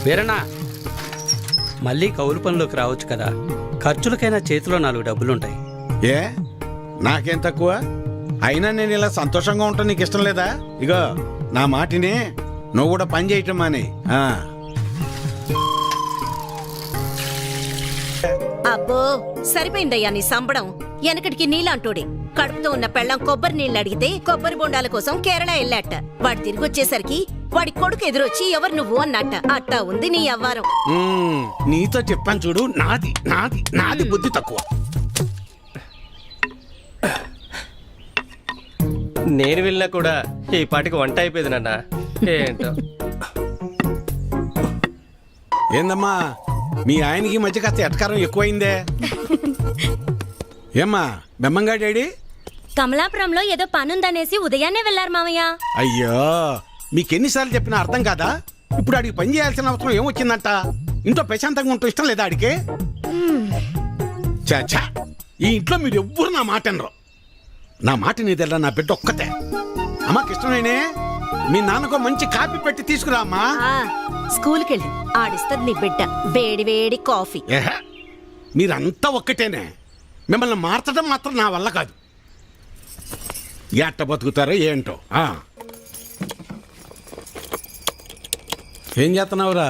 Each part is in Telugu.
వీరన్నా, మళ్ళీ కౌలు పనిలోకి రావచ్చు కదా. ఖర్చులకైనా చేతిలో 4 డబ్బులుంటాయి. ఏ నాకేం తక్కువ? అయినా నేను ఇలా సంతోషంగా ఉంటాను నీకు ఇష్టం లేదా? ఇగో నా మాటిని, నువ్వు కూడా పని చేయటం మాని. అబ్బో సరిపోయిందయ్యా నీ సంబడం. వెనకటికి నీలాంటోడే కడుపుతో ఉన్న పెళ్ళం కొబ్బరి నీళ్ళు అడిగితే కొబ్బరి బొండాల కోసం కేరళ వెళ్ళాట. వాడు తిరిగి వచ్చేసరికి వాడి కొడుకు ఎదురొచ్చి ఎవరు నువ్వు అన్నట్ట. అట్టా ఉంది నీ అవ్వారం. నీతో చెప్పాను చూడు, నాది నాది నాది బుద్ధి తక్కువ. నేను వెళ్ళినా కూడా ఈ పాటికి వంట అయిపోయింది నాన్న. ఏంటో ఏందమ్మా మీ ఆయనకి మధ్య కాస్త ఎటకారం ఎక్కువైందే. ఏమ్మా బెమ్మంగా డాడీ? కమలాపురంలో ఏదో పనుందనేసి ఉదయాన్నే వెళ్లారు మామయ్య. అయ్యో మీకెన్నిసార్లు చెప్పినా అర్థం కాదా? ఇప్పుడు ఆడికి పని చేయాల్సిన అవసరం ఏమొచ్చిందంట? ఇంట్లో ప్రశాంతంగా ఉంటూ ఇష్టం లేదా ఆడికి? చాచా ఈ ఇంట్లో మీరు ఎవ్వరు నా మాట అనరు. నా మాట నీదెల్లా నా బిడ్డ ఒక్కతే. అమ్మా కృష్ణనేనే, మీ నాన్నకో మంచి కాపీ పెట్టి తీసుకురా అమ్మా. స్కూల్కి వెళ్ళి ఆడిస్తుంది నీ బిడ్డ వేడి వేడి కాఫీ. మీరంతా ఒక్కటేనే. మిమ్మల్ని మార్చడం మాత్రం నా వల్ల కాదు. ఎట్ట బతుకుతారో ఏంటో. ఏం చేస్తున్నావురా?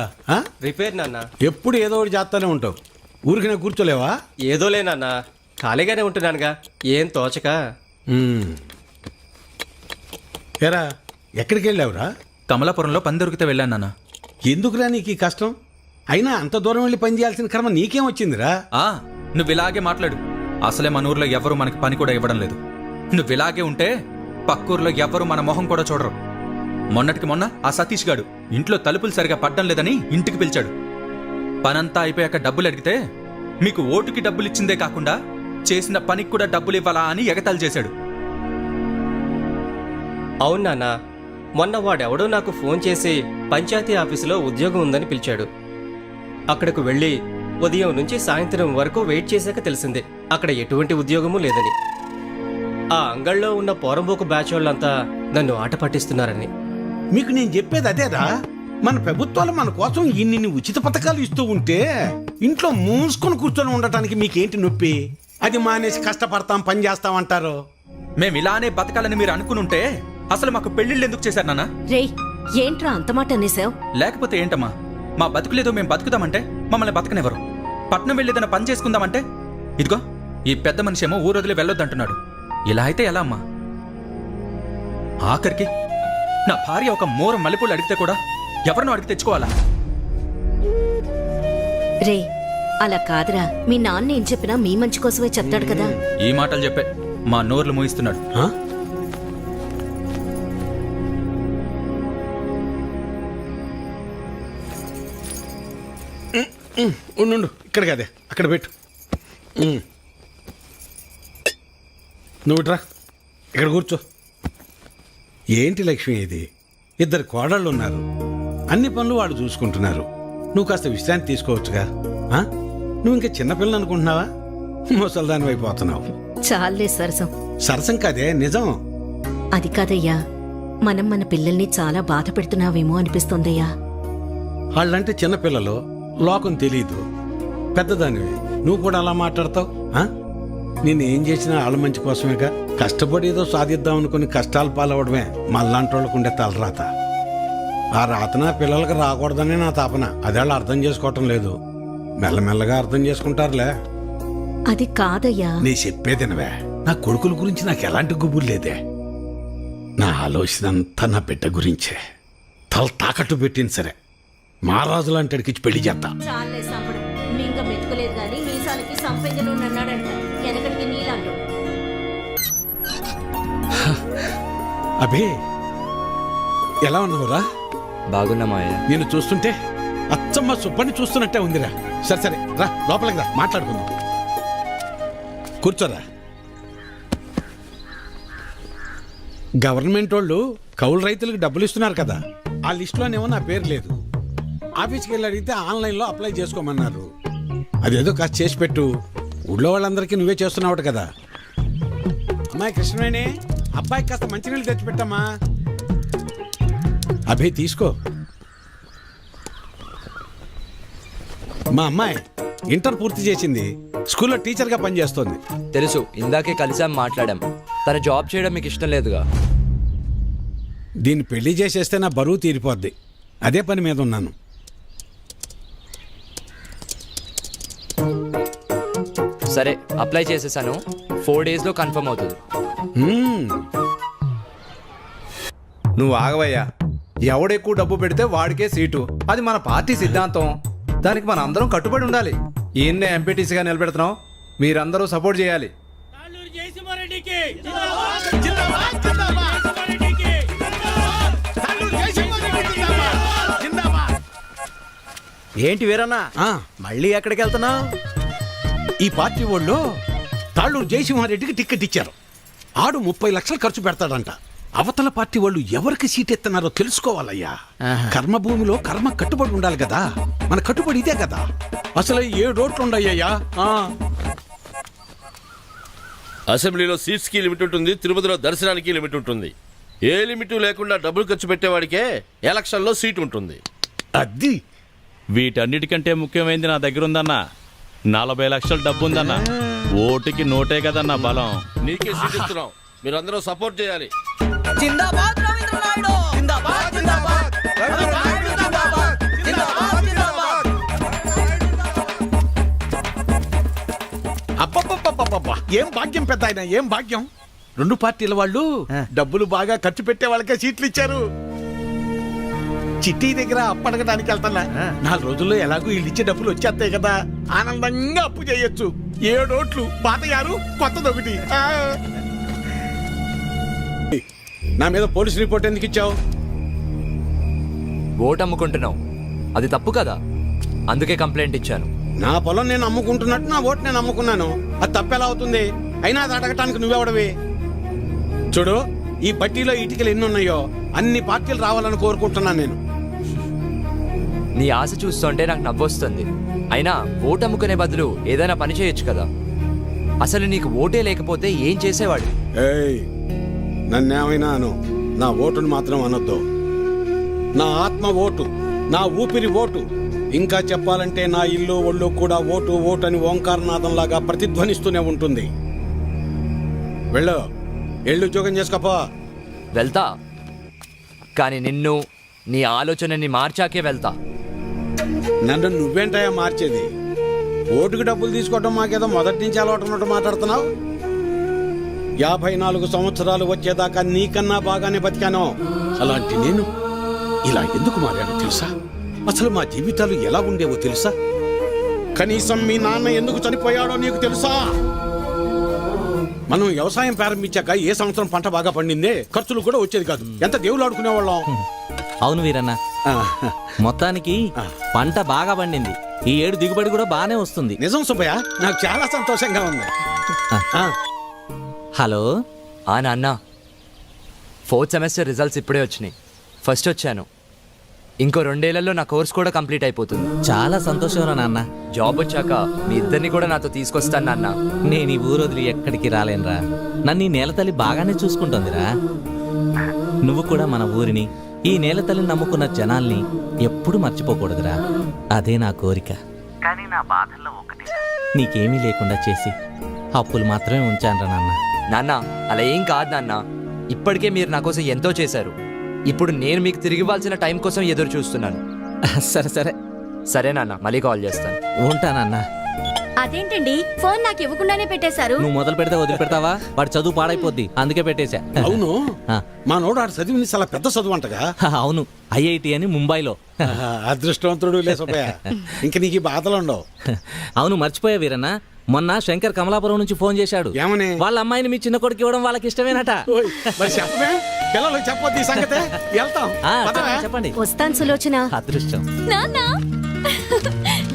రిపేర్ నాన్న. ఎప్పుడు ఏదో ఒకటి చేస్తానే ఉంటావు. ఊరికనే కూర్చోలేవా? ఏదోలే నాన్న, ఖాళీగానే ఉంటున్నానుగా, ఏం తోచక. ఏరా ఎక్కడికి వెళ్ళావురా? కమలాపురంలో పని దొరికితే వెళ్ళాను నాన్న. ఎందుకురా నీకు ఈ కష్టం? అయినా అంత దూరం వెళ్ళి పని చేయాల్సిన కర్మ నీకేం వచ్చిందిరా? నువ్వు ఇలాగే మాట్లాడు. అసలే మన ఊర్లో ఎవరు మనకి పని కూడా ఇవ్వడం లేదు. నువ్వు ఇలాగే ఉంటే పక్కూర్లో ఎవరు మన మొహం కూడా చూడరు. మొన్నటికి మొన్న ఆ సతీష్ గాడు ఇంట్లో తలుపులు సరిగా పడ్డం లేదని ఇంటికి పిలిచాడు. పనంతా అయిపోయాక డబ్బులు అడిగితే మీకు ఓటుకి డబ్బులు ఇచ్చిందే కాకుండా చేసిన పనికి కూడా డబ్బులు ఇవ్వాలా అని ఎగతాళి చేశాడు. అవును నాన్న, మొన్న వాడెవడో నాకు ఫోన్ చేసి పంచాయతీ ఆఫీసులో ఉద్యోగం ఉందని పిలిచాడు. అక్కడకు వెళ్ళి ఉదయం నుంచి సాయంత్రం వరకు వెయిట్ చేశాక తెలిసిందే అక్కడ ఎటువంటి ఉద్యోగమూ లేదని. ఆ అంగళ్ళలో ఉన్న పోరంబోకు బ్యాచ్ వాళ్ళంతా నన్ను ఆట పట్టిస్తున్నారని. మీకు నేను చెప్పేది అదేరా. మన ప్రభుత్వాలు మన కోసం ఇన్ని ఉచిత పథకాలు ఇస్తూ ఉంటే ఇంట్లో మూసుకొని కూర్చొని ఉండటానికి మీకేంటి నొప్పి? అది మానేసి కష్టపడతాం పని చేస్తాం అంటారు. మేము ఇలానే బతకాలని మీరు అనుకునుంటే అసలు మాకు పెళ్లిళ్ళు ఎందుకు చేశారు నాన్న? రేయ్ ఏంట్రా అంత మాట అనేసావు? లేకపోతే ఏంటమ్మా, మా బతుకులేదో మేము బతుకుదామంటే మమ్మల్ని బతకనివ్వరు. పట్నం వెళ్ళేదన్న పని చేసుకుందామంటే ఇదిగో ఈ పెద్ద మనిషి ఏమో ఊరొదిలి వెళ్ళొద్దంటున్నాడు. ఇలా అయితే ఎలా అమ్మా? ఆఖరికి నా భార్య ఒక మోర మల్లెపూలు అడిగితే కూడా ఎవరినో అడిగి తెచ్చుకోవాలా? రే అలా కాదురా, మీ నాన్న ఏం చెప్పినా మీ మంచి కోసమే చెప్తాడు కదా. ఈ మాటలు చెప్పే మా నోర్లు మోయిస్తున్నాడు. ఉండు ఇక్కడ కదే, అక్కడ పెట్టు. నువ్వు రా, ఇక్కడ కూర్చో. ఏంటి లక్ష్మి ఇది? 2 కోడళ్ళు ఉన్నారు, అన్ని పనులు వాళ్ళు చూసుకుంటున్నారు. నువ్వు కాస్త విశ్రాంతి తీసుకోవచ్చుగా. నువ్వు ఇంకా చిన్నపిల్లలు అనుకుంటున్నావా? ముసల్దాని అయిపోతున్నావు. చాలే సరసం. సరసం కాదే, నిజం. అది కాదయ్యా, మనం మన పిల్లల్ని చాలా బాధ పెడుతున్నావేమో అనిపిస్తోందయ్యా. వాళ్ళంటే చిన్నపిల్లలు, లోకం తెలీదు. పెద్దదానివి నువ్వు కూడా అలా మాట్లాడతావు? నేనేం చేసినా వాళ్ళ మంచి కోసమేగా. కష్టపడి ఏదో సాధిద్దాం అనుకుని కష్టాలు పాలవడమే మళ్ళాంటి వాళ్ళకు ఉండే తలరాత. ఆ రాతన పిల్లలకి రాకూడదనే నా తాపన. అదే వాళ్ళు అర్థం చేసుకోవటం లేదు. మెల్లమెల్లగా అర్థం చేసుకుంటారులే. అది కాదయ్యా. నీ చెప్పేదినవే. నా కొడుకుల గురించి నాకు ఎలాంటి గుబులు లేదే. నా ఆలోచన అంతా నా బిడ్డ గురించే. తల తాకట్టు పెట్టింది సరే, మహారాజు లాంటి అడిగిచ్చి పెళ్లి చేస్తా. చాలే సంపడం. మింగ మెతుకులేదు గాని మీసాలకి సంపెంజలు అన్నాడంట. వెనకటికి నీలాండు. అబే ఎలా ఉన్నావురా? బాగున్నా మావయ్య. నేను చూస్తుంటే అచ్చమ్మ సుబ్బని చూస్తున్నట్టే ఉందిరా. సరే సరే రా, లోపలికి రా, మాట్లాడుకుందాం. కూర్చోరా. గవర్నమెంట్ వాళ్ళు కౌలు రైతులకు డబ్బులు ఇస్తున్నారు కదా, ఆ లిస్టులోనేమో నా పేరు లేదు. ఆఫీస్కి వెళ్ళి అడిగితే ఆన్లైన్లో అప్లై చేసుకోమన్నారు. అదేదో కాస్త చేసి పెట్టు. ఊళ్ళో వాళ్ళందరికీ నువ్వే చేస్తున్నావు కదా. అమ్మాయి కృష్ణవేణి, అబ్బాయికి కాస్త మంచినీళ్ళు తెచ్చిపెట్టమ్మా. అభి తీసుకో. మా అమ్మాయి ఇంటర్ పూర్తి చేసింది, స్కూల్లో టీచర్గా పనిచేస్తోంది. తెలుసు, ఇందాకే కలిసాం, మాట్లాడాం. తన జాబ్ చేయడం మీకు ఇష్టం లేదుగా. దీన్ని పెళ్లి చేసేస్తే నా బరువు తీరిపోద్ది, అదే పని మీద ఉన్నాను. సరే, అప్లై చేసేసాను. 4 days లో కన్ఫర్మ్ అవుతుంది. నువ్వు ఆగవయ్యా. ఎవడెక్కువ డబ్బు పెడితే వాడికే సీటు. అది మన పార్టీ సిద్ధాంతం. దానికి మన అందరం కట్టుబడి ఉండాలి. ఈయన్నే ఎంపీటీసీగా నిలబెడుతున్నాం. మీరందరూ సపోర్ట్ చేయాలి. ఏంటి వీరన్నా, ఆ, మళ్ళీ ఎక్కడికి వెళ్తున్నావు? ఈ పార్టీ వాళ్ళు తాళ్ళూరు జయసింహారెడ్డికి టిక్కెట్ ఇచ్చారు. ఆడు 30 లక్షలు ఖర్చు పెడతాడంట. అవతల పార్టీ వాళ్ళు ఎవరికి సీట్ ఎత్తున్నారో తెలుసుకోవాలయ్యా. కర్మభూమిలో కర్మ కట్టుబడి ఉండాలి కదా. మన కట్టుబడి ఇదే కదా. అసలు 7 ఓట్లు ఉండయ్యా. అసెంబ్లీలో సీట్స్ కి లిమిట్ ఉంటుంది, తిరుపతిలో దర్శనానికి లిమిట్ ఉంటుంది. ఏ లిమిట్ లేకుండా డబ్బులు ఖర్చు పెట్టేవాడికే ఎలక్షన్లో సీట్ ఉంటుంది. అది వీటన్నిటికంటే ముఖ్యమైనది నా దగ్గర ఉందన్నా. 40 లక్షల డబ్బు ఉందన్నా. ఓటుకి నోటే కదన్నా బలం. నీకే సీట్ ఇస్తున్నాం, మీరందరూ సపోర్ట్ చేయాలి. జిందాబాద్ రవీంద్ర నాయుడు! జిందాబాద్, జిందాబాద్! రవీంద్ర నాయుడు జిందాబాద్! జిందాబాద్, జిందాబాద్! అబ్బబ్బబ్బబ్బబ్బా, ఏం భాగ్యం పెద్ద ఆయన, ఏం భాగ్యం. 2 పార్టీల వాళ్ళు డబ్బులు బాగా ఖర్చు పెట్టే వాళ్ళకే సీట్లు ఇచ్చారు. చిట్టి దగ్గర అప్పడగడానికి వెళ్తున్నా. 4 రోజుల్లో ఎలాగో వీళ్ళు ఇచ్చే డబ్బులు వచ్చేస్తాయి కదా, ఆనందంగా అప్పు చేయొచ్చు. 7 ఓట్లు, పాత 6, కొత్తది 1. నా మీద పోలీస్ రిపోర్ట్ ఎందుకు ఇచ్చావు? ఓటు అమ్ముకుంటున్నావు, అది తప్పు కదా. అందుకే కంప్లైంట్ ఇచ్చాను. నా పొలం నేను అమ్ముకుంటున్నట్టు నా ఓటు నేను అమ్ముకున్నాను. అది తప్పెలా అవుతుంది? అయినా అది అడగటానికి నువ్వెవడవి? చూడు, ఈ బట్టీలో ఇటుకలు ఎన్ని ఉన్నాయో అన్ని పార్టీలు రావాలని కోరుకుంటున్నాను నేను. నీ ఆశ చూస్తుంటే నాకు నవ్వొస్తుంది. అయినా ఓటు అమ్ముకునే బదులు ఏదైనా పని చేయొచ్చు కదా. అసలు నీకు ఓటే లేకపోతే ఏం చేసేవాడు? ఏయ్, నన్నేమైనా అను, నా ఓటును మాత్రం అనొద్దు. నా ఆత్మ ఓటు, నా ఊపిరి ఓటు. ఇంకా చెప్పాలంటే నా ఇల్లు ఒళ్ళు కూడా ఓటు ఓటు అని ఓంకారనాదంలాగా ప్రతిధ్వనిస్తూనే ఉంటుంది. వెళ్ళు, ఎళ్ళు ఉద్యోగం చేసుకోపో. వెళ్తా, కానీ నిన్ను, నీ ఆలోచనని మార్చాకే వెళ్తా. నన్ను నువ్వేంటయా మార్చేది? ఓటుకు డబ్బులు తీసుకోవడం మాకేదో మొదటి నుంచి అలవాటు ఉన్నట్టు మాట్లాడుతున్నావు. 54 సంవత్సరాలు వచ్చేదాకా నీకన్నా బాగానే బతికాను. అలాంటి నేను ఇలా ఎందుకు మారానో తెలుసా? అసలు మా జీవితాలు ఎలా ఉండేవో తెలుసా? కనీసం మీ నాన్న ఎందుకు చనిపోయాడో నీకు తెలుసా? మనం వ్యవసాయం ప్రారంభించాక ఏ సంవత్సరం పంట బాగా పండిందే, ఖర్చులు కూడా వచ్చేది కాదు. ఎంత దేవుళ్ళు ఆడుకునేవాళ్ళం. అవును వీరన్న, మొత్తానికి పంట బాగా పండింది. ఈ ఏడు దిగుబడి కూడా బానే వస్తుంది. నిజం సుబ్బయ్య, నాకు చాలా సంతోషంగా ఉంది. హలో, నాన్న, 4th సెమిస్టర్ రిజల్ట్స్ ఇప్పుడే వచ్చినాయి. ఫస్ట్ వచ్చాను. ఇంకో 2 ఏళ్లలో నా కోర్స్ కూడా కంప్లీట్ అయిపోతుంది. చాలా సంతోషం రా నాన్న. జాబ్ వచ్చాక మీ ఇద్దరిని కూడా నాతో తీసుకొస్తాను నాన్న. నేను ఈ ఊరు వదిలి ఎక్కడికి రాలేనురా. నన్ను ఈ నేలతల్లి బాగానే చూసుకుంటోందిరా. నువ్వు కూడా మన ఊరిని, ఈ నేలతల్లిని నమ్ముకున్న జనాల్ని ఎప్పుడు మర్చిపోకూడదురా. అదే నా కోరిక. కానీ నా బాధల్లో ఒకటి, నీకేమీ లేకుండా చేసి అప్పులు మాత్రమే ఉంచానురా నాన్న. నాన్న, అలా ఏం కాదు నాన్న. ఇప్పటికే మీరు నా కోసం ఎంతో చేశారు. ఇప్పుడు నేను మీకు తిరిగి ఇవ్వాల్సిన టైం కోసం ఎదురు చూస్తున్నాను. సరే సరే సరే నాన్న, మళ్ళీ కాల్ చేస్తాను. ఉంటానన్నా. అదేంటండి, ఫోన్ నాకు ఇవ్వకుండానే పెట్టేశారు. నువ్వు మొదలు పెడితే వదిలిపెడతావా? వాడు చదువు పాడైపోద్ది, అందుకే పెట్టేశా. అవును, ఆ. మా నోడు ఆడు చదివింది చాలా పెద్ద చదువు అంటగా. అవును, ఐఐటి అని ముంబైలో. అదృష్టవంతుడు లే సుబ్బయ్య, ఇంక నీకు ఈ బాధలు ఉండవు. అవును, మర్చిపోయా వీరన్న, మొన్న శంకర్ కమలాపురం నుంచి ఫోన్ చేశాడు. ఏమని? వాళ్ళ అమ్మాయిని మీ చిన్న కొడుకు ఇవ్వడం వాళ్ళకి ఇష్టమేనట. ఓయ్, మరి చెప్పమే, పిల్లలకు చెప్పొద్దు ఈ సంగతే. వెళ్తాం, ఆ, పదవే. చెప్పండి. వస్తాను సులోచన. అదృష్టం. నాన్న,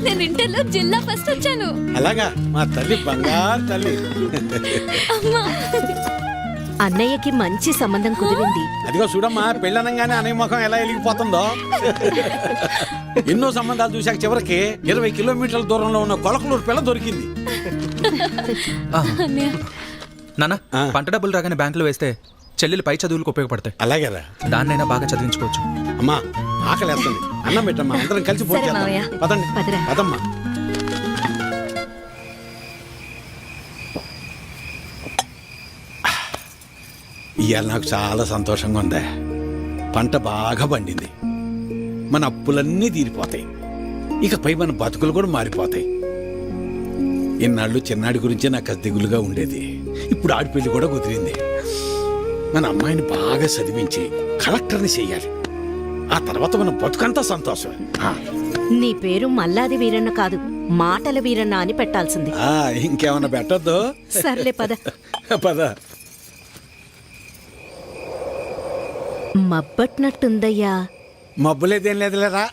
నేను ఇంటర్లో జిల్లా ఫస్ట్ వచ్చాను. అలాగా, మా తల్లి బంగారు తల్లి. అన్నయ్యకి మంచి సంబంధం కుదిరింది. అదిగో చూడమ్మా, పెళ్ళనంగానే అనే ముఖం ఎలా వెలిగిపోతుందో. ఎన్నో సంబంధాలు చూశాక చివరికి 20 కిలోమీటర్ల దూరంలో ఉన్న కొలకలూరు పిల్ల దొరికింది. నాన్న, పంట డబ్బులు రాగానే బ్యాంకులో వేస్తే చెల్లెలు పై చదువులకు ఉపయోగపడతాయి. అలాగేరా. దాన్నైనా బాగా చదివించుకోవచ్చు. అమ్మా, ఆకలేస్తుంది. అన్నం పెట్టమ్మా, అందరం కలిసి సరే భోంచేద్దాం. మావయ్య. పదండి పదరా. పదమ్మా. ఇవాళ నాకు చాలా సంతోషంగా ఉందే. పంట బాగా పండింది. మన అప్పులన్నీ తీరిపోతాయి. ఇకపై మన బతుకులు కూడా మారిపోతాయి. ఇన్నాళ్ళు చిన్నాడి గురించే నాకు అది దిగులుగా ఉండేది. ఇప్పుడు ఆడి పెళ్లి కూడా కుదిరింది. మన అమ్మాయిని బాగా చదివించి కలెక్టర్ని చెయ్యాలి. ఆ తర్వాత మన బతుకంతా సంతోషం. నీ పేరు మల్లాది వీరన్న కాదు, మాటల వీరన్న అని పెట్టాల్సింది. ఇంకేమన్నా పెట్టద్దు. సర్లే పద. పద. మబ్బట్నట్టుందయ్యా. మబ్బులేదేం లేదులేరా.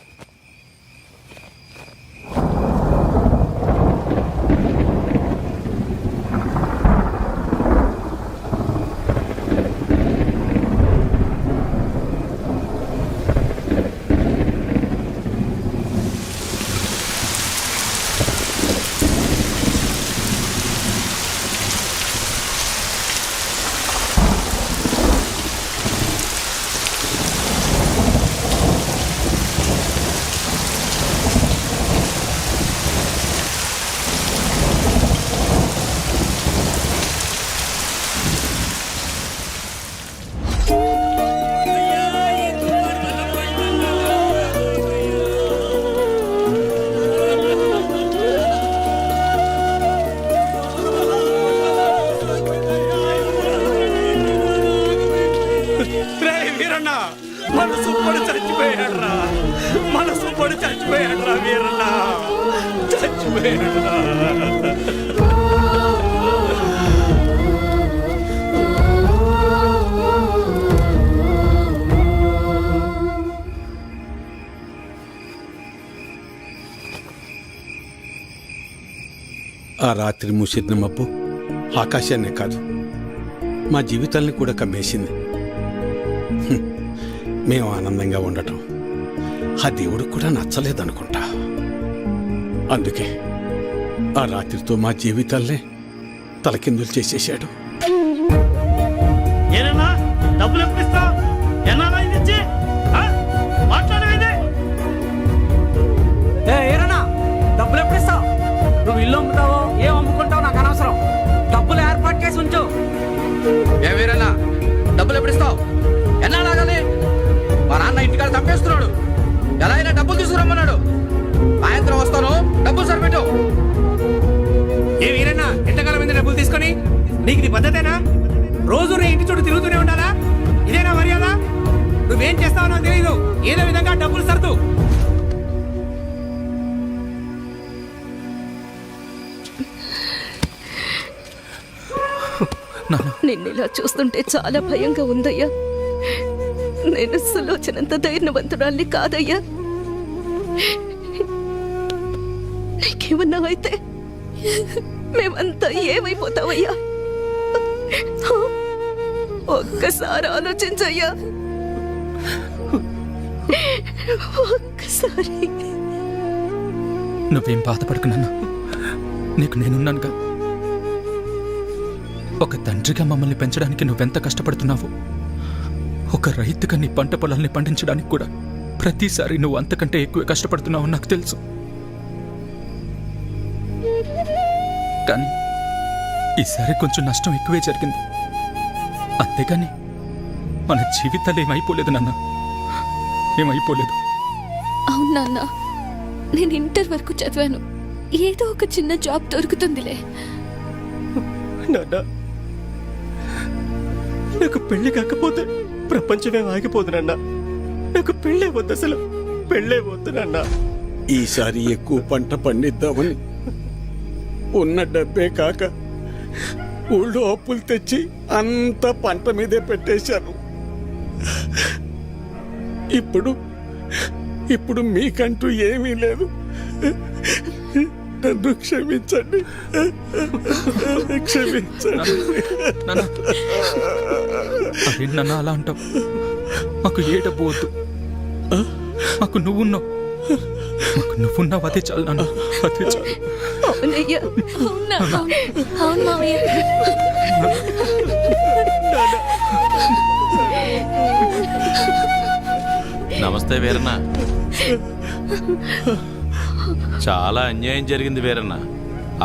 మనసు పడి చచ్చిపోయాడ్రా, మనసు పడి చచ్చిపోయాడ్రా వీరన్న, చచ్చిపోయాడ్రా. ఆ రాత్రి మూసిన మబ్బు ఆకాశాన్నే కాదు, మా జీవితాల్ని కూడా కమ్మేసింది. మేము ఆనందంగా ఉండటం ఆ దేవుడికి కూడా నచ్చలేదనుకుంటా. అందుకే ఆ రాత్రితో మా జీవితాల్ని తలకిందులు చేసేశాడు. ఏనన్నా డబ్బులు ఎప్పుడు ఇస్తావు? ఎన్నాళ్ళ ఇది ఇచ్చి? మాట్లాడేది ఏరన్నా డబ్బులు ఎప్పుడు ఇస్తావు? నువ్వు ఇల్లు అమ్ముతావో ఏం అమ్ముకుంటావు నాకు అనవసరం. డబ్బులు ఏర్పాటు చేసి ఉంచు. ఏ వీరన్నా, డబ్బులు ఎప్పుడు ఇస్తావు? ఎన్నాళ్ళాగాలి? మా నాన్న ఇంటికాడ తప్పేస్తున్నాడు. ఎలా అయినా డబ్బులు తీసుకురమ్మన్నాడు. సాయంత్రం వస్తాను, డబ్బులు సరిపెట్టు. ఏ వీరన్నా, ఎంతకాలం మీద డబ్బులు తీసుకొని? నీకు ఇది పద్ధతేనా? రోజు నీ ఇంటి చుట్టూ తిరుగుతూనే ఉండాలా? ఇదేనా మర్యాద? నువ్వేం చేస్తావో నాకు తెలియదు. ఏదో విధంగా డబ్బులు సర్దు. నిన్నిలా చూస్తుంటే చాలా భయంగా ఉందయ్యా. నేను సులోచనంత ధైర్యవంతురాల్ని కాదయ్యా. నీకేమన్నా అయితే మేమంతా ఏమైపోతావయ్యా? ఒక్కసారి ఆలోచించయ్యా, ఒక్కసారి. నువ్వేం బాధపడకు నాన్న, నీకు నేనున్నానుగా. ఒక తండ్రిగా మమ్మల్ని పెంచడానికి నువ్వెంత కష్టపడుతున్నావు, ఒక రైతుగా నీ పంట పొలాల్ని పండించడానికి కూడా ప్రతిసారి నువ్వు అంతకంటే ఎక్కువ కష్టపడుతున్నావు నాకు తెలుసు. కానీ ఈసారి కొంచెం నష్టం ఎక్కువే జరిగింది. అంతేగాని మన జీవితాలు ఏమైపోలేదు నాన్న, ఏమైపోలేదు. అవును నాన్న, నేను ఇంటర్ వరకు చదివాను. ఏదో ఒక చిన్న జాబ్ దొరుకుతుందిలే. నాన్న, నాకు పెళ్లి కాకపోతే ప్రపంచమే ఆగిపోదు నాన్న. నాకు పెళ్ళే వద్దు, అసలు పెళ్ళే వద్దు నాన్న. ఈసారి ఎక్కువ పంట పండిద్దామని ఉన్న డబ్బే కాక ఊళ్ళో అప్పులు తెచ్చి అంత పంట మీదే పెట్టేశాను. ఇప్పుడు మీకంటూ ఏమీ లేదు. నన్ను క్షమించండి, క్షమించండి. నాన్న అలా అంటావు? మాకు ఏ డబ్బు వద్దు, మాకు నువ్వున్నావు, మాకు నువ్వున్నావు, అదే చాలు నాన్న, అదే చాలు. అవునయ్యా. అవును మావయ్య. నమస్తే వీరన్న. చాలా అన్యాయం జరిగింది వీరన్న.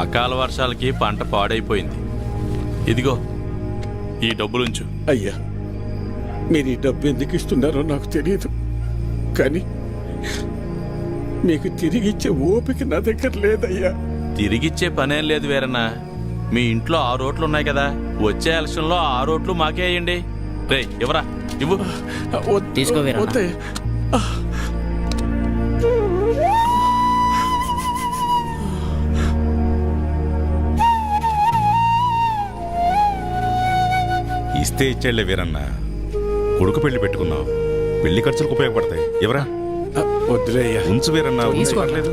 అకాల వర్షాలకి పంట పాడైపోయింది. ఇదిగో ఈ డబ్బులుంచు. అయ్యా, మీరు ఈ డబ్బు ఎందుకు ఇస్తున్నారో నాకు తెలియదు, కానీ మీకు తిరిగి ఇచ్చే ఓపిక నా దగ్గర లేదయ్యా. తిరిగిచ్చే పనేం లేదు వీరన్న. మీ ఇంట్లో 6 ఓట్లు ఉన్నాయి కదా, వచ్చే ఎలక్షన్లో 6 ఓట్లు మాకే వేయండి. రే ఇవ్వరా, ఇవ్వు. వద్దయ్యా. ఇస్తే ఇచ్చేళ్లే వీరన్న. కొడుకు పెళ్లి పెట్టుకున్నావు, పెళ్లి ఖర్చులకు ఉపయోగపడతాయి. ఎవరా? వద్దులే అయ్యా. ఉంచు వీరన్న, ఉంచు, పర్లేదు.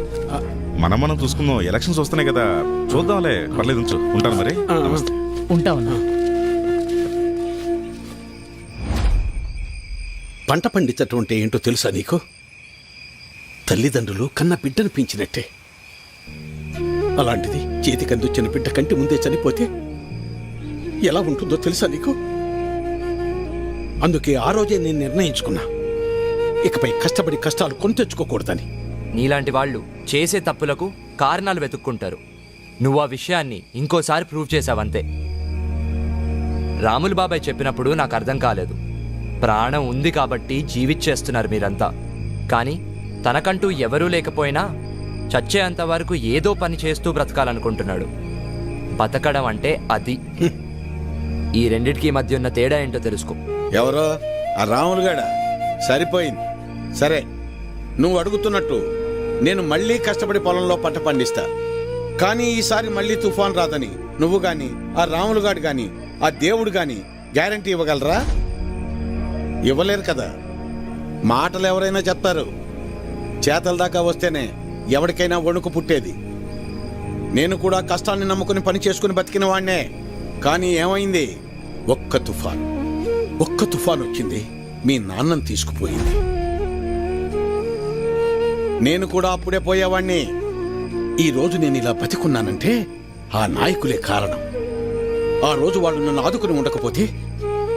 మనం చూసుకుందాం. ఎలక్షన్స్ వస్తున్నాయి కదా, చూద్దాంలే. పర్లేదు, ఉంచు. ఉంటాను మరి. ఉంటావున్నా. పంట పండించటం అంటే ఏంటో తెలుసా నీకు? తల్లిదండ్రులు కన్న బిడ్డను పెంచినట్టే. అలాంటిది చేతికందొచ్చిన బిడ్డ కంటి ముందే చనిపోతే ఎలా ఉంటుందో తెలుసా నీకు? అందుకే ఆ రోజే నేను నిర్ణయించుకున్నా, ఇకపై కష్టపడి కష్టాలు కొని తెచ్చుకోకూడదని. నీలాంటి వాళ్ళు చేసే తప్పులకు కారణాలు వెతుక్కుంటారు. నువ్వు ఆ విషయాన్ని ఇంకోసారి ప్రూవ్ చేశావంతే. రాములు బాబాయ్ చెప్పినప్పుడు నాకు అర్థం కాలేదు. ప్రాణం ఉంది కాబట్టి జీవిచ్చేస్తున్నారు మీరంతా. కానీ తనకంటూ ఎవరూ లేకపోయినా చచ్చేంత వరకు ఏదో పని చేస్తూ బ్రతకాలనుకుంటున్నాడు. బతకడం అంటే అది. ఈ రెండిటికి మధ్య ఉన్న తేడా ఏంటో తెలుసుకో. ఎవరో ఆ రాములుగాడ సరిపోయింది. సరే, నువ్వు అడుగుతున్నట్టు నేను మళ్ళీ కష్టపడి పొలంలో పంట పండిస్తా. కానీ ఈసారి మళ్ళీ తుఫాన్ రాదని నువ్వు గాని, ఆ రాములుగాడు గాని, ఆ దేవుడు గాని గ్యారంటీ ఇవ్వగలరా? ఇవ్వలేరు కదా. మాటలు ఎవరైనా చెప్తారు, చేతల దాకా వస్తేనే ఎవరికైనా వణుకు పుట్టేది. నేను కూడా కష్టాన్ని నమ్ముకుని పని చేసుకుని బతికిన వాడినే. కానీ ఏమైంది? ఒక్క తుఫాన్ వచ్చింది, మీ నాన్నని తీసుకుపోయింది. నేను కూడా అప్పుడే పోయేవాణ్ణి. ఈ రోజు నేను ఇలా బతికున్నానంటే ఆ నాయకులే కారణం. ఆ రోజు వాళ్ళు నన్ను ఆదుకుని ఉండకపోతే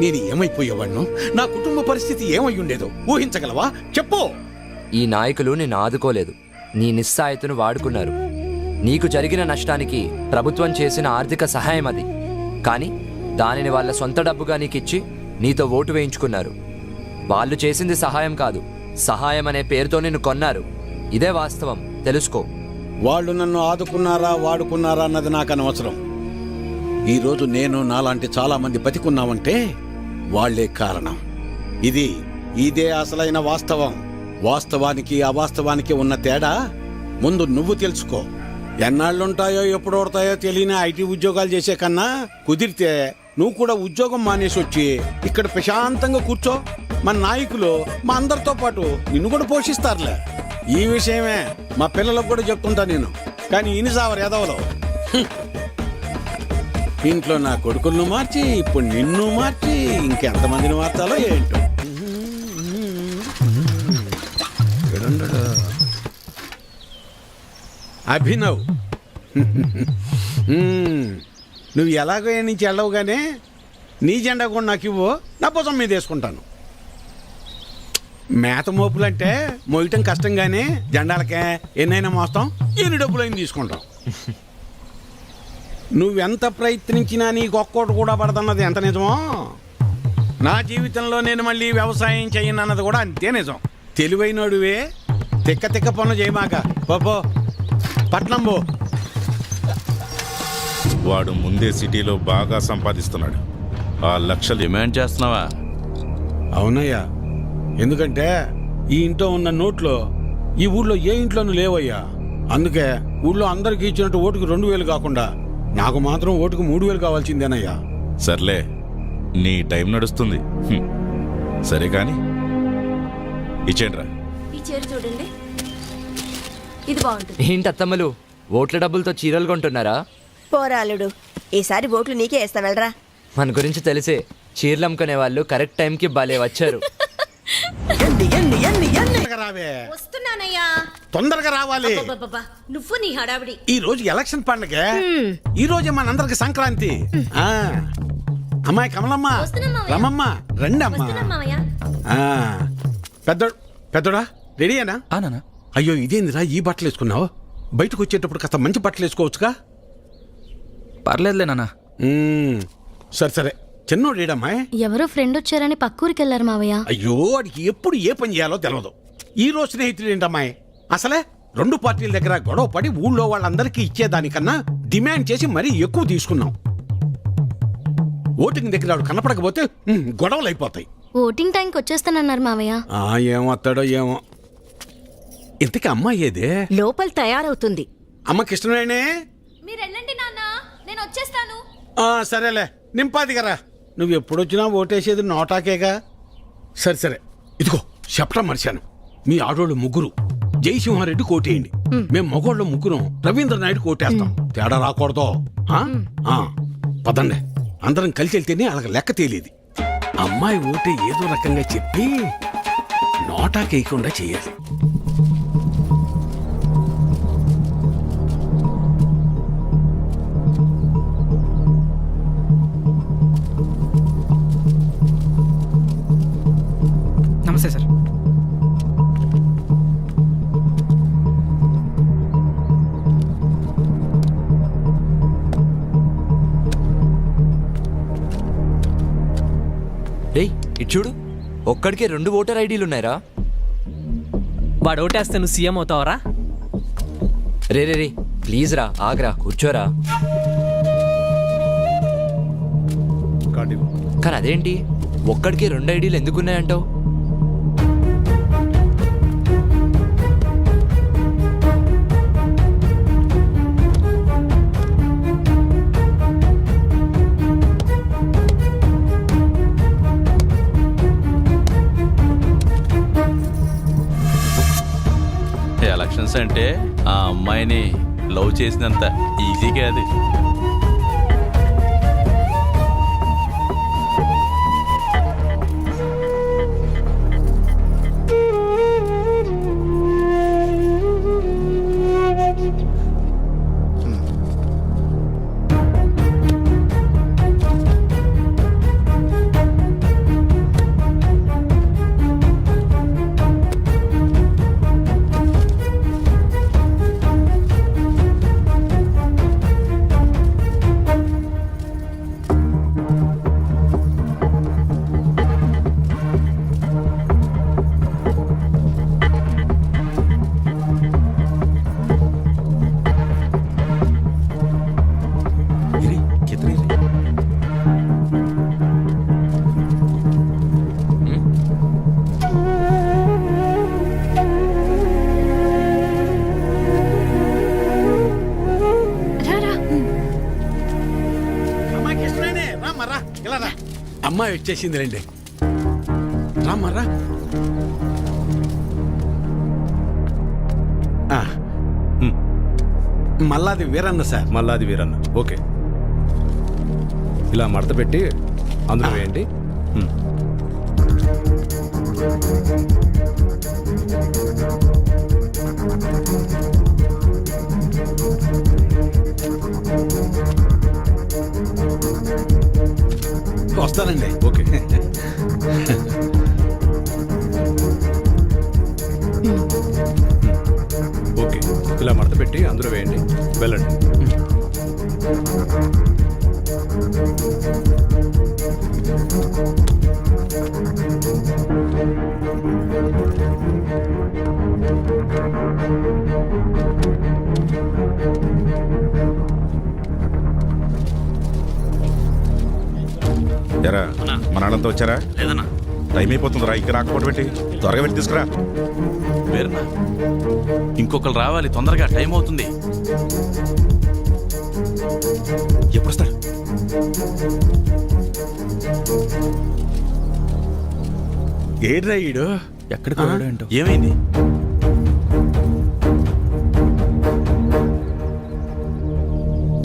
నేను ఏమైపోయేవాణ్ణో, నా కుటుంబ పరిస్థితి ఏమై ఉండేదో ఊహించగలవా? చెప్పు. ఈ నాయకులు నిన్ను ఆదుకోలేదు, నీ నిస్సాయతను వాడుకున్నారు. నీకు జరిగిన నష్టానికి ప్రభుత్వం చేసిన ఆర్థిక సహాయం అది. కానీ దానిని వాళ్ళ సొంత డబ్బుగా నీకిచ్చి నీతో ఓటు వేయించుకున్నారు. వాళ్ళు చేసింది సహాయం కాదు, సహాయం అనే పేరుతో నిన్ను కొన్నారు. ఇదే వాస్తవం, తెలుసుకో. వాళ్ళు నన్ను ఆదుకున్నారా వాడుకున్నారా అన్నది నాకు అనవసరం. ఈరోజు నేను నాలాంటి చాలా మంది బతికున్నామంటే వాళ్లే కారణం. ఇదే అసలైన వాస్తవం. వాస్తవానికి అవాస్తవానికి ఉన్న తేడా ముందు నువ్వు తెలుసుకో. ఎన్నాళ్ళుంటాయో ఎప్పుడు ఓడతాయో తెలియని ఐటీ ఉద్యోగాలు చేసే కన్నా కుదిరితే నువ్వు కూడా ఉద్యోగం మానేసి వచ్చి ఇక్కడ ప్రశాంతంగా కూర్చో. మన నాయకులు మా అందరితో పాటు నిన్ను కూడా పోషిస్తారులే. ఈ విషయమే మా పిల్లలకు కూడా చెప్తుంటా నేను. కానీ ఇనిసావరు ఎదవలో ఇంట్లో నా కొడుకులను మార్చి ఇప్పుడు నిన్ను మార్చి ఇంకెంతమందిని మార్చాలో ఏంటో. అభినవ్, నువ్వు ఎలాగో నుంచి వెళ్ళవుగానే నీ జెండా కూడా నాకు ఇవ్వు, నా భుజం మీద వేసుకుంటాను. మేత మోపులంటే మోయటం కష్టంగానే జెండాలకే ఎన్నైనా మోస్తాం, ఎన్ని డబ్బులైనా తీసుకుంటాం. నువ్వెంత ప్రయత్నించినా నీకు ఒక్కోటి కూడా పడదన్నది ఎంత నిజమో, నా జీవితంలో నేను మళ్ళీ వ్యవసాయం చేయనన్నది కూడా అంతే నిజం. తెలివైనడువే, తిక్క పనులు చేయమాక. పో పట్నం పో. వాడు ముందే సిటీలో బాగా సంపాదిస్తున్నాడు. ఆ లక్షలు డిమాండ్ చేస్తున్నావా? అవునయ్యా, ఎందుకంటే ఈ ఇంట్లో ఉన్న నోట్లో ఈ ఊళ్ళో ఏ ఇంట్లోనూ లేవయ్యా. అందుకే ఊళ్ళో అందరికి ఇచ్చినట్టు ఓటుకు 2000 కాకుండా నాకు మాత్రం ఓటుకు 3000 కావాల్సిందేనయ్యా. సర్లే, నీ టైం నడుస్తుంది. సరే కాని ఇచ్చేండ్రా. ఈ చీర చూడండి, ఇది బాగుంటుంది. ఏంటి అత్తమ్మలు, ఓట్ల డబ్బులతో చీరలు కొంటున్నారా? పోరాలుడు, ఈసారి ఓట్లు నీకే వేస్తాం, వెళ్ళరా. మన గురించి తెలిసే చీరలు అమ్ముకునే వాళ్ళు కరెక్ట్ టైంకి భలే వచ్చారు. రావే, వస్తున్నానయ్యా, తొందరగా రావాలి. నువ్వు నీ హడావిడి. ఈ రోజు ఎలక్షన్ పండగ, ఈ రోజే మనందరికి సంక్రాంతి. అమ్మాయి కమలమ్మ, రమమ్మ, రండి అమ్మా. పెద్ద పెద్దోడా రెడీయేనా? నాన్న అయ్యో ఇదేందిరా ఈ బట్టలు వేసుకున్నావు? బయటకు వచ్చేటప్పుడు కాస్త మంచి బట్టలు వేసుకోవచ్చుగా. పర్లేదులే నాన్న. సరే సరే. చిన్నోడు ఏడమ్మా? ఎవరో ఫ్రెండ్ వచ్చారని పక్కూరికి వెళ్ళారు మావయ్య. అయ్యో వాడికి ఎప్పుడు ఏ పని చేయాలో తెలియదు. ఈ రోజు స్నేహితుడు ఏంటమ్మాయి? అసలే 2 పార్టీల దగ్గర గొడవ పడి ఊళ్ళో వాళ్ళందరికీ ఇచ్చేదానికన్నా డిమాండ్ చేసి మరీ ఎక్కువ తీసుకున్నాం. ఓటింగ్ దగ్గర వాడు కనపడకపోతే గొడవలు అయిపోతాయి. ఓటింగ్ టైంకి వచ్చేస్తానన్నారు మావయ్య. ఏమొస్తాడో ఏమో. ఇంతకీ అమ్మాయి ఏదే? లోపల తయారవుతుంది. అమ్మకి ఇష్టమేనే? మీరెళ్ళండి నాన్న, నేను వచ్చేస్తాను. సరేలే నింపాది కదా. నువ్వు ఎప్పుడొచ్చినా ఓటేసేది నోటాకేగా. సరే సరే ఇదిగో చెప్పడం మర్చాను. మీ ఆడోళ్ళు ముగ్గురు జయసింహారెడ్డి కోటేయండి. మేము మగోళ్ళ ముగ్గురం రవీంద్ర నాయుడు కోటేస్తాం. తేడా రాకూడదు. పదండి అందరం కలిసి వెళ్తేనే అలాగ లెక్క తేలేది. అమ్మాయి ఓటే ఏదో రకంగా చెప్పి నోటాకేయకుండా చేయాలి. నమస్తే సార్. డేయ్ ఇటు చూడు, ఒక్కడికే 2 ఓటర్ ఐడీలు ఉన్నాయిరా. వాడు ఓటేస్తే నువ్వు CM అవుతావరా? Ray ray ray please రా, ఆగ్రా, కూర్చోరా. కానీ అదేంటి ఒక్కడికే 2 ఐడీలు ఎందుకున్నాయంటావు? ఎలక్షన్స్ అంటే ఆ అమ్మాయిని లవ్ చేసినంత ఈజీ కాదు. అమ్మాయి వచ్చేసింది రండి. రామ్మరా. మల్లాది వీరన్న సార్. మల్లాది వీరన్న. ఓకే, ఇలా మడత పెట్టి అందులో వేయండి. వస్తానండి. ఓకే. ఓకే, ఇలా మడత పెట్టి అందులో వేయండి. వెళ్ళండి. ఎరా మన వాళ్ళంతా వచ్చారా? లేదన్నా. టైం అయిపోతుందిరా, ఇక్కడ రాకపోవడం ఏంటి? త్వరగా వెళ్ళి తీసుకురా. వేరన్నా, ఇంకొకరు రావాలి తొందరగా, టైం అవుతుంది. ఎప్పుడు వస్తారు? ఏడ్రా ఈడు? ఎక్కడికి పోయాడు ఏంటో. ఏమైంది?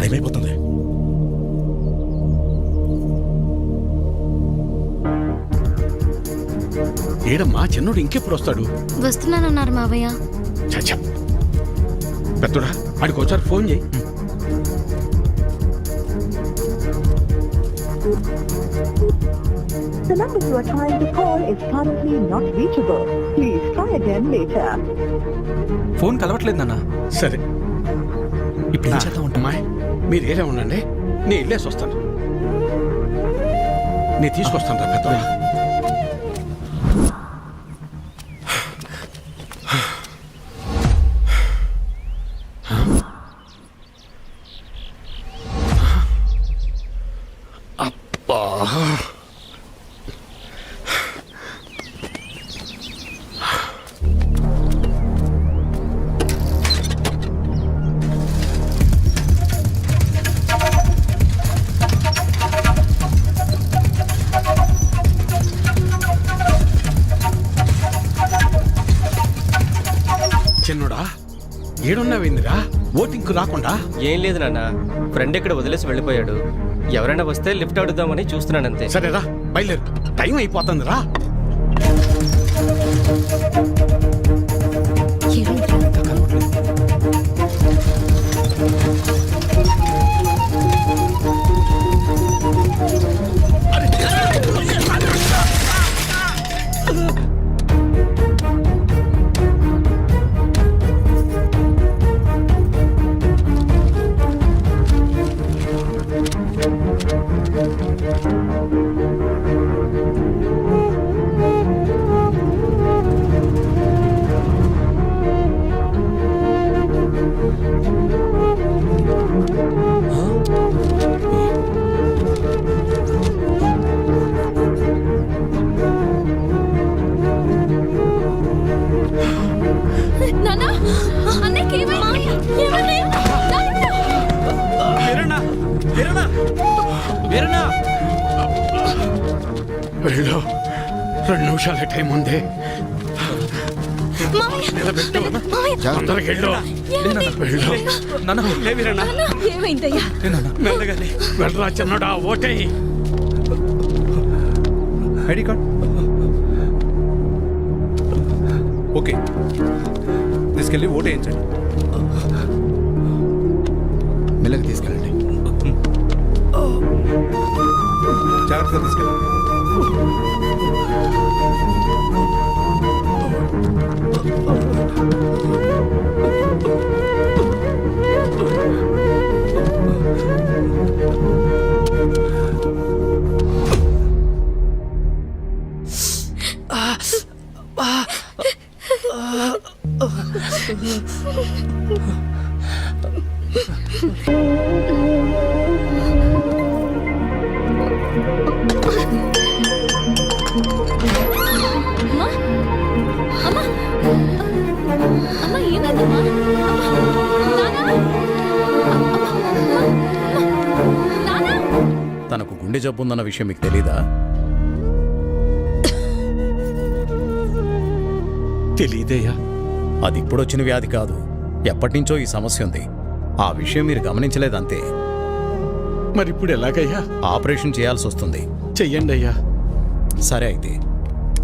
టైం అయిపోతుంది. ఏడమ్మా చిన్నోడు ఇంకెప్పుడు వస్తాడు? వస్తున్నానన్నారు మావయ్య. చచ్చా పెద్దోడా ఆడికి ఒకసారి ఫోన్ చేయి. The number you are trying to call is currently not reachable. Please try again later. Phone కలవట్లేదు నాన్న. సరే ఇప్పుడు ఏం చేద్దాం ఉంటా? అమ్మాయి మీరు ఏరే ఉండండి, నేను వెళ్ళేసి వస్తాను. నేను తీసుకొస్తాను రా పెద్దోడా. చిన్నోడా ఏడున్నావేందిరా ఓటింగ్కు రాకుండా? ఏం లేదు నాన్న, ఫ్రెండ్ ఇక్కడ వదిలేసి వెళ్ళిపోయాడు. ఎవరైనా వస్తే లిఫ్ట్ అడుగుదామని చూస్తున్నానంతే. సరేరా బయలుదేరు, టైం అయిపోతుంది రా. నానా, అన్నయ్యకి ఏమైంది? ఏమైంది? వీరన్నా, వీరన్నా, వీరన్నా. వెళ్ళు, 2 నిమిషాల టైం ఉంది. మామయ్య, నిలబెట్టు. మామయ్య, తొందరగా వెళ్ళు. వెళ్ళు. నాన్న, లే వీరన్నా. ఏమైందయ్యా? మెల్లగానే. వెళ్ళరా చిన్నోడా, ఓటేయి. ఐడి కార్డ్ ఓకే, తీసుకెళ్ళి ఓటు వేయించండి. మెల్లగా తీసుకెళ్ళండి, జాగ్రత్తగా తీసుకెళ్ళండి. అమ్మా, అమ్మా, అమ్మా, ఏమైందమ్మా? తనకు గుండె జబ్బు ఉందన్న విషయం మీకు తెలీదా? తెలీదయ్యా. అది ఇప్పుడొచ్చిన వ్యాధి కాదు, ఎప్పటినుంచో ఈ సమస్య ఉంది. ఆ విషయం మీరు గమనించలేదంతే. మరి ఇప్పుడు ఎలాగయ్యా? ఆపరేషన్ చేయాల్సి వస్తుంది. చెయ్యండి అయ్యా. సరే అయితే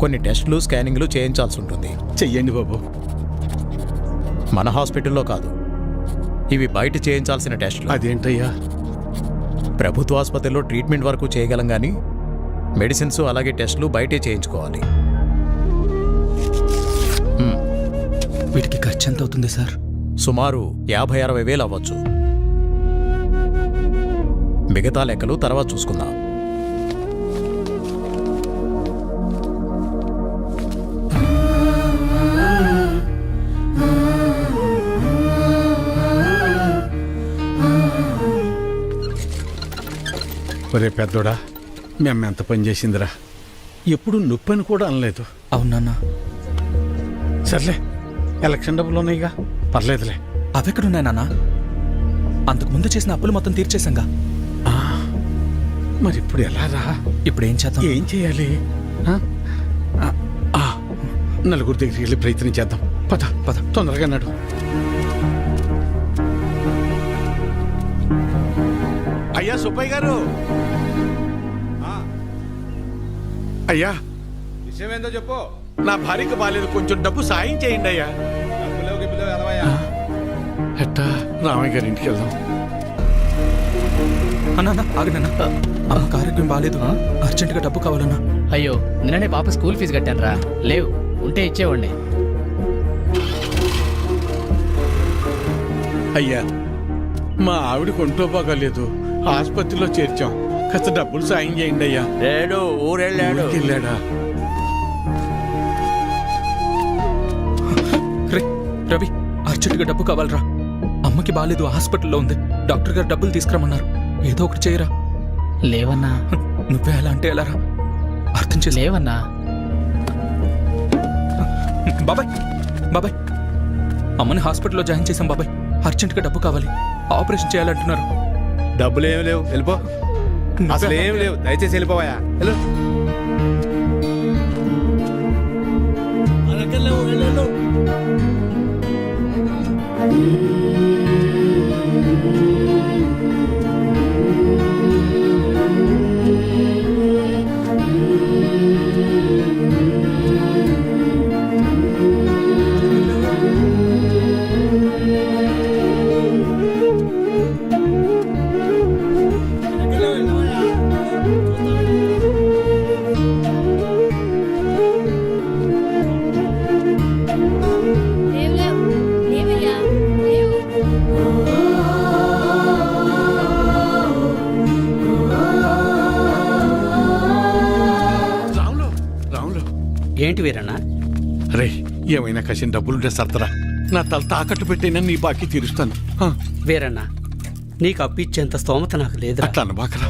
కొన్ని టెస్టులు స్కానింగ్లు చేయించాల్సి ఉంటుంది. చెయ్యండి బాబు. మన హాస్పిటల్లో కాదు, ఇవి బయట చేయించాల్సిన టెస్టులు. అదేంటయ్యా? ప్రభుత్వ ఆసుపత్రిలో ట్రీట్మెంట్ వరకు చేయగలం కానీ మెడిసిన్స్ అలాగే టెస్టులు బయటే చేయించుకోవాలి. వీటికి ఖర్చు ఎంత అవుతుంది సార్? సుమారు 50-60 వేలు అవ్వచ్చు. మిగతా లెక్కలు తర్వాత చూసుకుందాం. ఒరే పెద్దోడా, మేము ఎంత పని చేసిందిరా. ఎప్పుడు నొప్పని కూడా అనలేదు. అవునన్నా. సర్లే, ఎలక్షన్ డబ్బులు ఉన్నాయిగా, పర్లేదులే. అవెక్కడున్నాయి నాన్న? అంతకుముందు చేసిన అప్పులు మొత్తం తీర్చేశాంగా. మరి ఇప్పుడు ఎలా రా? ఇప్పుడు ఏం చేద్దాం? ఏం చేయాలి? నలుగురు దగ్గరికి వెళ్ళి ప్రయత్నం చేద్దాం. పద పద, తొందరగా నడు. అయ్యా సుబ్బయ్య గారు, అయ్యా విషయం ఏందో చెప్పు. నా భార్యకి బాలేదు, కొంచెం డబ్బు సాయం చేయండి అయ్యా. ఎట్టా రామయ్య గారి ఇంటికి వెళ్దాం. అన్నా ఆగనన్నా, అమ్మకి ఆరోగ్యం బాగాలేదు, అర్జెంటుగా డబ్బు కావాలన్నా. అయ్యో నిన్ననే పాప స్కూల్ ఫీజు కట్టాను రా, లేవు ఉంటే ఇచ్చేవాడిని. అయ్యా, మా ఆవిడకి ఒంట్లో బాగాలేదు, ఆసుపత్రిలో చేర్చాం, కాస్త డబ్బులు సాయం చేయండి అయ్యా. లేడు, ఊరెళ్ళాడు. వెళ్ళాడా? రవి, అర్జెంటుగా డబ్బు కావాలరా, అమ్మకి బాగాలేదు, హాస్పిటల్లో ఉంది, డాక్టర్ గారు డబ్బులు తీసుకురమ్మన్నారు, ఏదో ఒకటి చేయరా. లేవన్నా. నువ్వే అలా అంటే ఎలా రా, అర్థం చేసి. లేవన్నా. బాబాయ్ బాబాయ్, అమ్మని హాస్పిటల్లో జాయిన్ చేశాం బాబాయ్, అర్జెంటుగా డబ్బు కావాలి, ఆపరేషన్ చేయాలంటున్నారు. డబ్బులు ఏమి లేవు, వెళ్ళిపో. అసలు ఏం లేవు, దయచేసి వెళ్ళిపోవా. వెళ్ళు. రాములు, రాములు. ఏంటి వీరన్న? రే, ఏమైనా కసిన డబ్బులుంటే సర్దరా, నా తల తాకట్టు పెట్టైనా నీ బాకీ తీరుస్తాను. వీరన్న, నీకు అప్పిచ్చేంత స్తోమత నాకు లేదు. అట్లా అనబాకరా,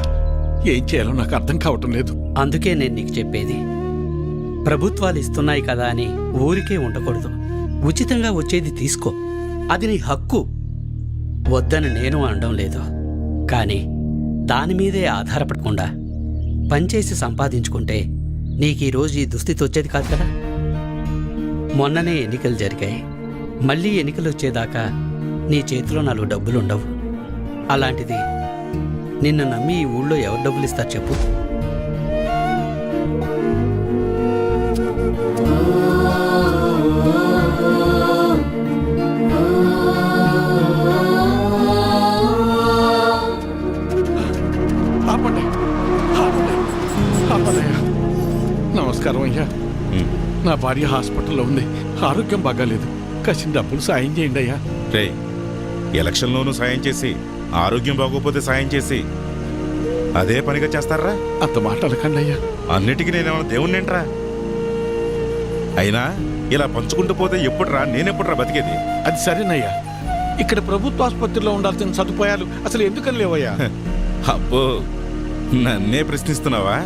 ఏం చేయాలో నాకు అర్థం కావటం లేదు. అందుకే నేను నీకు చెప్పేది, ప్రభుత్వాలు ఇస్తున్నాయి కదా అని ఊరికే ఉండకూడదు. ఉచితంగా వచ్చేది తీసుకో, అది నీ హక్కు. వద్దని నేను అనడం లేదు, కానీ దాని మీదే ఆధారపడకుండా పనిచేసి సంపాదించుకుంటే నీకీరోజు ఈ దుస్థితి వచ్చేది కాదు కదా. మొన్ననే ఎన్నికలు జరిగాయి, మళ్ళీ ఎన్నికలు వచ్చేదాకా నీ చేతిలో 4 డబ్బులుండవు. అలాంటిది నిన్ను నమ్మి ఈ ఊళ్ళో ఎవరు డబ్బులు ఇస్తారు చెప్పు? ఆపండి, ఆపండి, ఆపండయ్యా. నమస్కారం అయ్యా. నా భార్య హాస్పిటల్లో ఉంది, ఆరోగ్యం బాగాలేదు, కసిన డబ్బులు సాయం చేయండి అయ్యా. రే, ఎలక్షన్లోనూ సాయం చేసి ఆరోగ్యం బాగోపోతే సాయం చేసి అదే పనిగా చేస్తారా? అంత మాట అనకండి అయ్యా. అన్నిటికీ నేనేమన్నా దేవుణ్ణేంట్రా? అయినా ఇలా పంచుకుంటూ పోతే ఎప్పుడురా, నేనెప్పుడురా బతికేది? అది సరేనయ్యా, ఇక్కడ ప్రభుత్వ ఆసుపత్రిలో ఉండాల్సిన సదుపాయాలు అసలు ఎందుకని లేవయ్యా? అబ్బో, నన్నే ప్రశ్నిస్తున్నావా?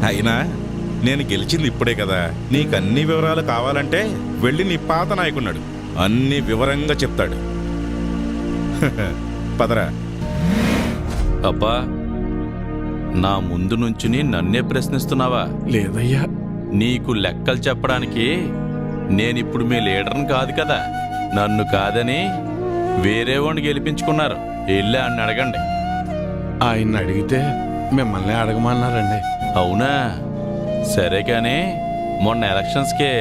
అయినా నేను గెలిచింది ఇప్పుడే కదా, నీకు అన్ని వివరాలు కావాలంటే వెళ్ళి నీ పాత నాయకున్నాడు, అన్ని వివరంగా చెప్తాడు. పదరా. అబ్బా, నా ముందు నుంచుని నన్నే ప్రశ్నిస్తున్నావా? లేదయ్యా. నీకు లెక్కలు చెప్పడానికి నేనిప్పుడు మీ లీడర్ని కాదు కదా, నన్ను కాదని వేరే వాడిని గెలిపించుకున్నారు, వెళ్ళి అని అడగండి. ఆయన్ని అడిగితే మిమ్మల్ని అడగమన్నారండి. అవునా? సరే కానీ మొన్న ఎలక్షన్స్కే